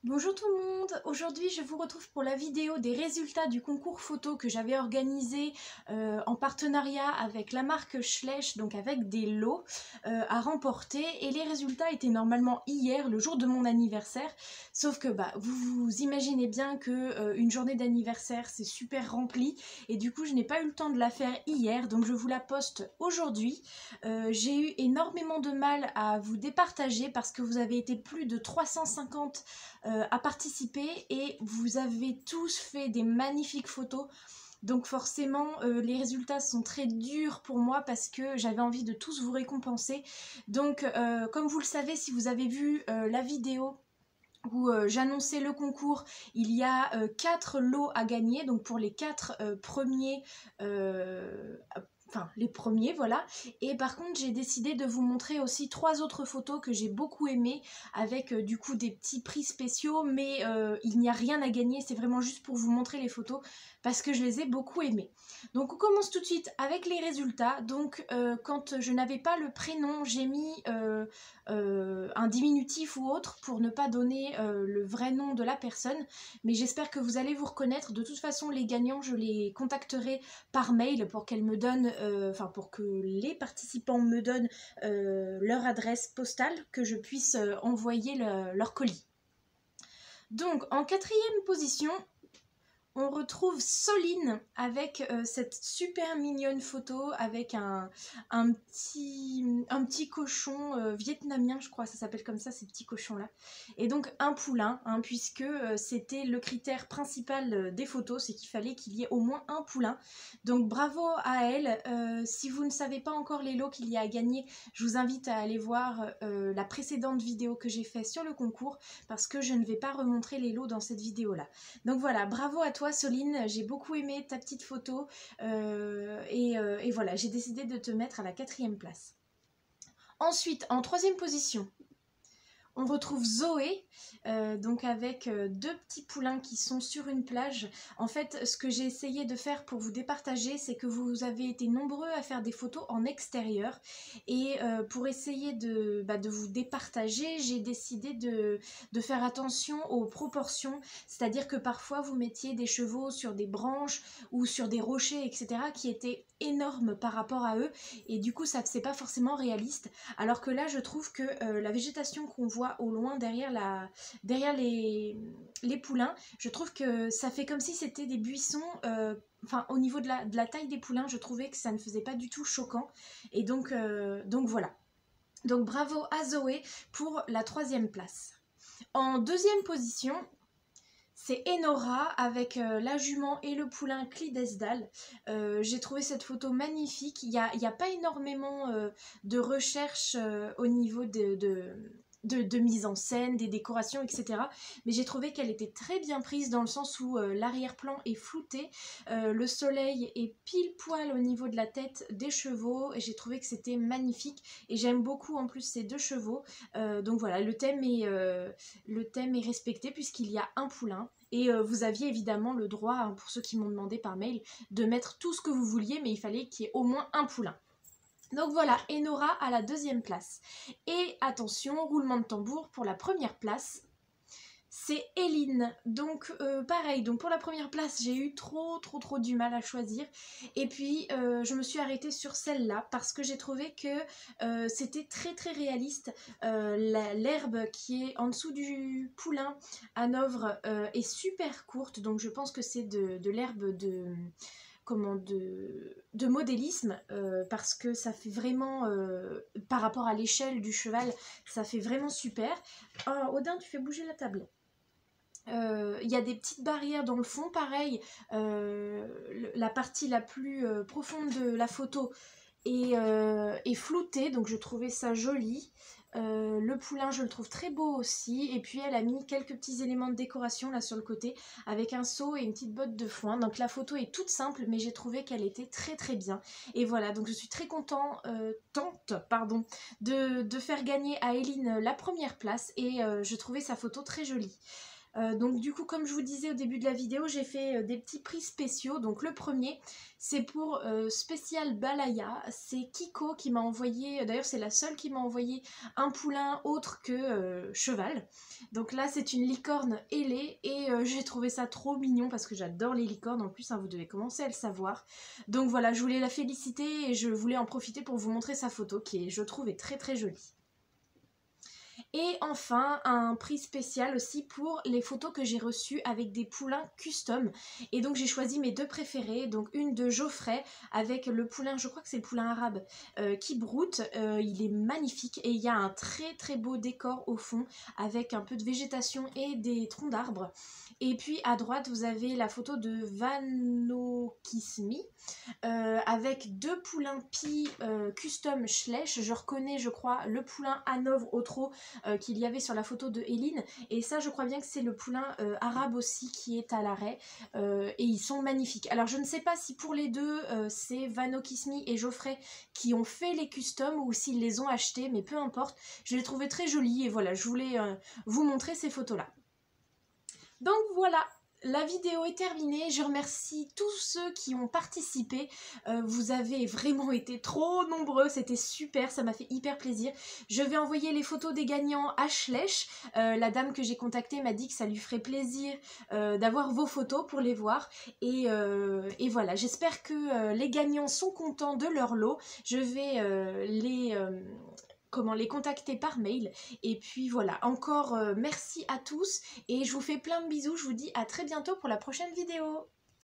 Bonjour tout le monde, aujourd'hui je vous retrouve pour la vidéo des résultats du concours photo que j'avais organisé en partenariat avec la marque Schleich, donc avec des lots à remporter, et les résultats étaient normalement hier, le jour de mon anniversaire, sauf que vous imaginez bien que une journée d'anniversaire c'est super rempli et du coup je n'ai pas eu le temps de la faire hier, donc je vous la poste aujourd'hui. J'ai eu énormément de mal à vous départager parce que vous avez été plus de 350 à participer et vous avez tous fait des magnifiques photos. Donc forcément, les résultats sont très durs pour moi parce que j'avais envie de tous vous récompenser. Donc comme vous le savez, si vous avez vu la vidéo où j'annonçais le concours, il y a 4 lots à gagner, donc pour les 4 premiers, enfin les premiers, voilà. Et par contre, j'ai décidé de vous montrer aussi 3 autres photos que j'ai beaucoup aimées, avec du coup des petits prix spéciaux, mais il n'y a rien à gagner, c'est vraiment juste pour vous montrer les photos, parce que je les ai beaucoup aimées. Donc on commence tout de suite avec les résultats. Donc quand je n'avais pas le prénom, j'ai mis un diminutif ou autre pour ne pas donner le vrai nom de la personne, mais j'espère que vous allez vous reconnaître. De toute façon, les gagnants, je les contacterai par mail pour qu'elles me donnent, pour que les participants me donnent leur adresse postale, que je puisse envoyer leur colis. Donc en quatrième position, on retrouve Soline avec cette super mignonne photo avec un petit cochon vietnamien, je crois, ça s'appelle comme ça, ces petits cochons-là. Et donc un poulain, hein, puisque c'était le critère principal des photos, c'est qu'il fallait qu'il y ait au moins un poulain. Donc bravo à elle. Si vous ne savez pas encore les lots qu'il y a à gagner, je vous invite à aller voir la précédente vidéo que j'ai faite sur le concours, parce que je ne vais pas remontrer les lots dans cette vidéo-là. Donc voilà, bravo à toi Soline, j'ai beaucoup aimé ta petite photo et voilà, j'ai décidé de te mettre à la 4e place. Ensuite, en 3e position, on retrouve Zoé, donc avec 2 petits poulains qui sont sur une plage. En fait, ce que j'ai essayé de faire pour vous départager, c'est que vous avez été nombreux à faire des photos en extérieur. Et pour essayer de vous départager, j'ai décidé de faire attention aux proportions. C'est-à-dire que parfois, vous mettiez des chevaux sur des branches ou sur des rochers, etc., qui étaient énormes par rapport à eux. Et du coup, ça c'est pas forcément réaliste. Alors que là, je trouve que la végétation qu'on voit au loin derrière les poulains, je trouve que ça fait comme si c'était des buissons. Au niveau de la taille des poulains, je trouvais que ça ne faisait pas du tout choquant. Et donc voilà. Donc bravo à Zoé pour la 3e place. En 2e position, c'est Enora avec la jument et le poulain Clydesdale. J'ai trouvé cette photo magnifique. Il y a pas énormément de recherche au niveau de mise en scène, des décorations, etc. Mais j'ai trouvé qu'elle était très bien prise dans le sens où l'arrière-plan est flouté, le soleil est pile poil au niveau de la tête des chevaux, et j'ai trouvé que c'était magnifique. Et j'aime beaucoup en plus ces 2 chevaux. Donc voilà, le thème est respecté puisqu'il y a un poulain. Et vous aviez évidemment le droit, hein, pour ceux qui m'ont demandé par mail, de mettre tout ce que vous vouliez, mais il fallait qu'il y ait au moins un poulain. Donc voilà, Enora à la 2e place. Et attention, roulement de tambour pour la 1re place. C'est Eline. Donc pareil, donc pour la 1re place, j'ai eu trop du mal à choisir. Et puis je me suis arrêtée sur celle-là parce que j'ai trouvé que c'était très réaliste. L'herbe qui est en dessous du poulain hanovre est super courte, donc je pense que c'est de l'herbe de modélisme, parce que ça fait vraiment, par rapport à l'échelle du cheval, ça fait vraiment super. Odin, tu fais bouger la table. Il y a des petites barrières dans le fond, pareil, la partie la plus profonde de la photo est floutée, donc je trouvais ça joli. Le poulain, je le trouve très beau aussi, et puis elle a mis quelques petits éléments de décoration là sur le côté avec un seau et une petite botte de foin. Donc la photo est toute simple, mais j'ai trouvé qu'elle était très bien. Et voilà, donc je suis très contente de faire gagner à Eline la 1re place, et je trouvais sa photo très jolie. Donc du coup, comme je vous disais au début de la vidéo, j'ai fait des petits prix spéciaux. Donc le premier, c'est pour Spécial Balaya. C'est Kiko qui m'a envoyé, d'ailleurs c'est la seule qui m'a envoyé un poulain autre que cheval. Donc là c'est une licorne ailée et j'ai trouvé ça trop mignon parce que j'adore les licornes en plus, hein, vous devez commencer à le savoir. Donc voilà, je voulais la féliciter et je voulais en profiter pour vous montrer sa photo qui est, je trouve, est très très jolie. Et enfin, un prix spécial aussi pour les photos que j'ai reçues avec des poulains custom. Et donc j'ai choisi mes deux préférés, donc une de Geoffrey avec le poulain, je crois que c'est le poulain arabe, qui broute. Il est magnifique et il y a un très très beau décor au fond avec un peu de végétation et des troncs d'arbres. Et puis à droite, vous avez la photo de Vanokismi avec deux poulains pie custom Schleich. Je reconnais, je crois, le poulain Hanovre au trot qu'il y avait sur la photo de Eline, et ça je crois bien que c'est le poulain arabe aussi qui est à l'arrêt, et ils sont magnifiques. Alors je ne sais pas si pour les deux c'est Vanokismi et Geoffrey qui ont fait les customs ou s'ils les ont achetés, mais peu importe, je les trouvais très jolis et voilà, je voulais vous montrer ces photos là. Donc voilà, la vidéo est terminée, je remercie tous ceux qui ont participé, vous avez vraiment été trop nombreux, c'était super, ça m'a fait hyper plaisir. Je vais envoyer les photos des gagnants à Schleich, la dame que j'ai contactée m'a dit que ça lui ferait plaisir d'avoir vos photos pour les voir, et voilà, j'espère que les gagnants sont contents de leur lot. Je vais les contacter par mail. Et puis voilà, encore merci à tous et je vous fais plein de bisous, je vous dis à très bientôt pour la prochaine vidéo.